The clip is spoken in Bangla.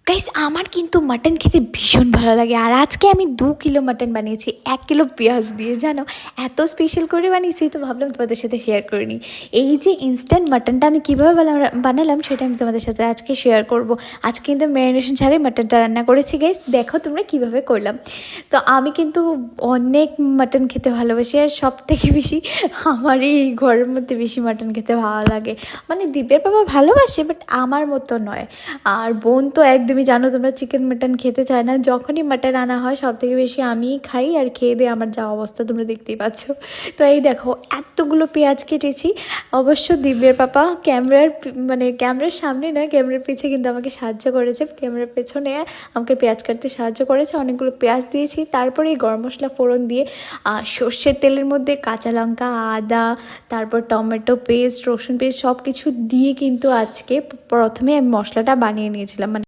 গাইস আমার কিন্তু মাটন খেতে ভীষণ ভালো লাগে। আর আজকে আমি 2 কিলো মাটন বানিয়েছি 1 কিলো পেঁয়াজ দিয়ে, জানো। এত স্পেশাল করে বানিয়েছি, তো ভাবলাম তোমাদের সাথে শেয়ার করে নিই। এই যে ইনস্ট্যান্ট মাটনটা আমি কীভাবে বানালাম সেটা আমি তোমাদের সাথে আজকে শেয়ার করব। আজকে কিন্তু ম্যারিনেশন ছাড়াই মাটনটা রান্না করেছি গাইস, দেখো তোমরা কীভাবে করলাম। তো আমি কিন্তু অনেক মাটন খেতে ভালোবাসি, আর সব থেকে বেশি আমার এই ঘরের মধ্যে বেশি মাটন খেতে ভালো লাগে। মানে দীপের বাবা ভালোবাসে, বাট আমার মতো নয়। আর বোন তো একদমই, জানো তোমরা, চিকেন মাটন খেতে চায় না। যখনই মাটন আনা হয় সব থেকে বেশি আমিই খাই, আর খেয়ে দিয়ে আমার যা অবস্থা তোমরা দেখতেই পাচ্ছ। তো এই দেখো এতগুলো পেঁয়াজ কেটেছি। অবশ্য দিব্যের পাপা ক্যামেরার সামনে না, ক্যামেরার পিছে কিন্তু আমাকে সাহায্য করেছে। ক্যামেরার পেছনে আমাকে পেঁয়াজ কাটতে সাহায্য করেছে। অনেকগুলো পেঁয়াজ দিয়েছি, তারপরে এই গরম মশলা ফোড়ন দিয়ে সর্ষের তেলের মধ্যে কাঁচা লঙ্কা, আদা, তারপর টমেটো পেস্ট, রসুন পেস্ট সব কিছু দিয়ে কিন্তু আজকে প্রথমে আমি মশলাটা বানিয়ে নিয়েছিলাম। মানে